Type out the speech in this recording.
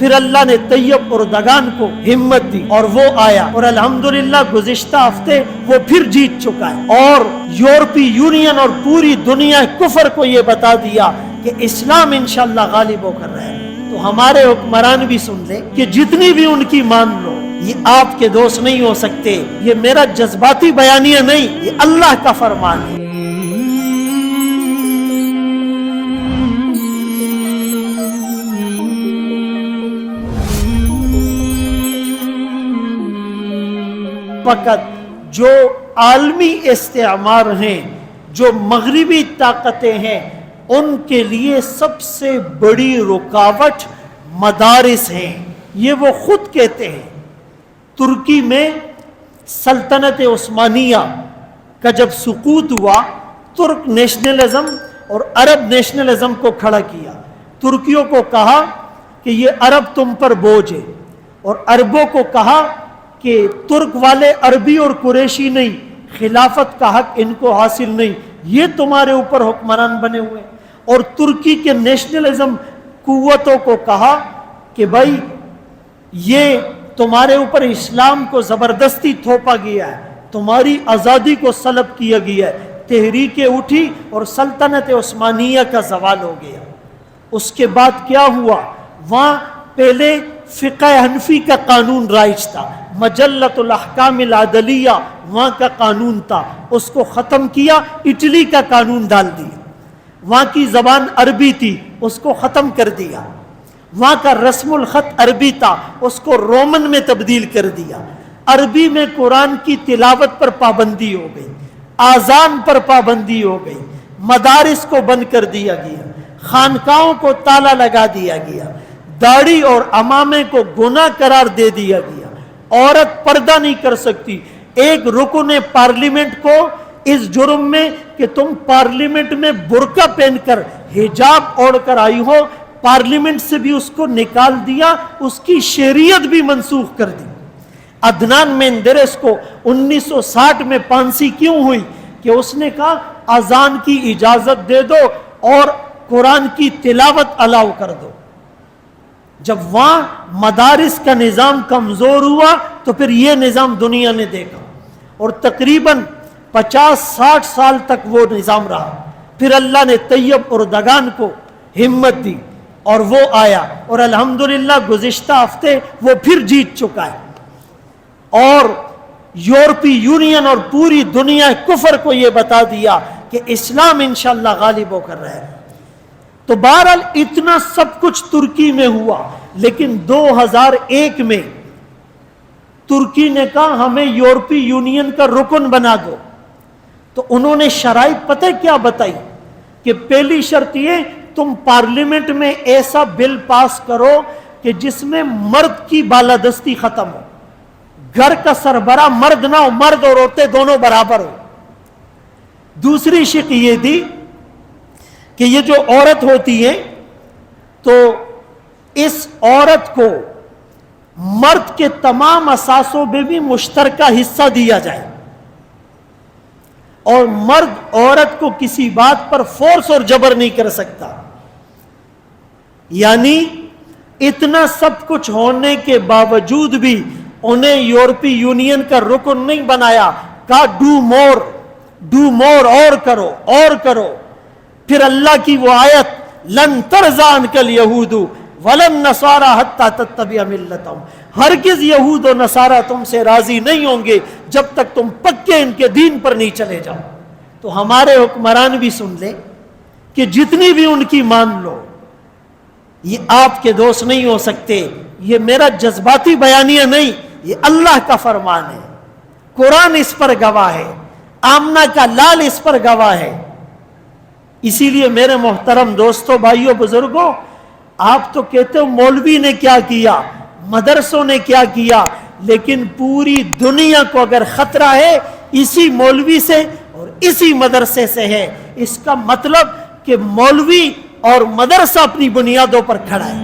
پھر اللہ نے Tayyip Erdogan کو ہمت دی اور وہ آیا، اور الحمدللہ گزشتہ ہفتے وہ پھر جیت چکا ہے، اور یورپی یونین اور پوری دنیا کفر کو یہ بتا دیا کہ اسلام انشاءاللہ غالب ہو کر رہے ہیں۔ تو ہمارے حکمران بھی سن لے کہ جتنی بھی ان کی مان لو، یہ آپ کے دوست نہیں ہو سکتے، یہ میرا جذباتی بیانیہ نہیں، یہ اللہ کا فرمان ہے۔ فقط جو عالمی استعمار ہیں، جو مغربی طاقتیں ہیں، ان کے لیے سب سے بڑی رکاوٹ مدارس ہیں، یہ وہ خود کہتے ہیں۔ ترکی میں سلطنت عثمانیہ کا جب سقوط ہوا، ترک نیشنلزم اور عرب نیشنلزم کو کھڑا کیا۔ ترکیوں کو کہا کہ یہ عرب تم پر بوجھ ہے، اور عربوں کو کہا کہ ترک والے عربی اور قریشی نہیں، خلافت کا حق ان کو حاصل نہیں، یہ تمہارے اوپر حکمران بنے ہوئے۔ اور ترکی کے نیشنلزم قوتوں کو کہا کہ بھائی یہ تمہارے اوپر اسلام کو زبردستی تھوپا گیا ہے، تمہاری آزادی کو سلب کیا گیا ہے۔ تحریکیں اٹھی اور سلطنت عثمانیہ کا زوال ہو گیا۔ اس کے بعد کیا ہوا؟ وہاں پہلے فقہ حنفی کا قانون رائج تھا، مجلۃ الاحکام العدلیہ وہاں کا قانون تھا، اس کو ختم کیا، اٹلی کا قانون ڈال دیا۔ وہاں کی زبان عربی تھی، اس کو ختم کر دیا۔ وہاں کا رسم الخط عربی تھا، اس کو رومن میں تبدیل کر دیا۔ عربی میں قرآن کی تلاوت پر پابندی ہو گئی، آذان پر پابندی ہو گئی، مدارس کو بند کر دیا گیا، خانقاہوں کو تالا لگا دیا گیا، داڑھی اور عمامے کو گناہ قرار دے دیا گیا، عورت پردہ نہیں کر سکتی۔ ایک رکن پارلیمنٹ کو اس جرم میں کہ تم پارلیمنٹ میں برقع پہن کر حجاب اوڑھ کر آئی ہو، پارلیمنٹ سے بھی اس کو نکال دیا، اس کی شریعت بھی منسوخ کر دی۔ عدنان مندرس کو 1960 میں پھانسی کیوں ہوئی؟ کہ اس نے کہا اذان کی اجازت دے دو اور قرآن کی تلاوت الاؤ کر دو۔ جب وہاں مدارس کا نظام کمزور ہوا تو پھر یہ نظام دنیا نے دیکھا، اور تقریباً 50-60 سال تک وہ نظام رہا۔ پھر اللہ نے طیب اردگان کو ہمت دی اور وہ آیا، اور الحمدللہ گزشتہ ہفتے وہ پھر جیت چکا ہے، اور یورپی یونین اور پوری دنیا کفر کو یہ بتا دیا کہ اسلام انشاءاللہ غالب ہو کر رہے ہیں۔ تو بہرحال اتنا سب کچھ ترکی میں ہوا، لیکن 2001 میں ترکی نے کہا ہمیں یورپی یونین کا رکن بنا دو۔ تو انہوں نے شرائط پتہ کیا بتائی کہ پہلی شرط یہ تم پارلیمنٹ میں ایسا بل پاس کرو کہ جس میں مرد کی بالادستی ختم ہو، گھر کا سربراہ مرد نہ ہو، مرد اور عورتیں دونوں برابر ہو۔ دوسری شق یہ تھی کہ یہ جو عورت ہوتی ہے تو اس عورت کو مرد کے تمام اثاثوں میں بھی مشترکہ حصہ دیا جائے، اور مرد عورت کو کسی بات پر فورس اور جبر نہیں کر سکتا۔ یعنی اتنا سب کچھ ہونے کے باوجود بھی انہیں یورپی یونین کا رکن نہیں بنایا، کہا ڈو مور اور کرو اور کرو۔ پھر اللہ کی وہ آیت لن ترضى عنك اليهود ولا النصارى حتى تتبع ملتهم، ہرگز یہود و نصارہ تم سے راضی نہیں ہوں گے جب تک تم پکے ان کے دین پر نہیں چلے جاؤ۔ تو ہمارے حکمران بھی سن لے کہ جتنی بھی ان کی مان لو، یہ آپ کے دوست نہیں ہو سکتے، یہ میرا جذباتی بیانیہ نہیں، یہ اللہ کا فرمان ہے، قرآن اس پر گواہ ہے، آمنہ کا لال اس پر گواہ ہے۔ اسی لیے میرے محترم دوستوں، بھائیوں، بزرگوں، آپ تو کہتے ہو مولوی نے کیا کیا، مدرسوں نے کیا کیا، لیکن پوری دنیا کو اگر خطرہ ہے اسی مولوی سے اور اسی مدرسے سے ہے۔ اس کا مطلب کہ مولوی اور مدرسہ اپنی بنیادوں پر کھڑا ہے۔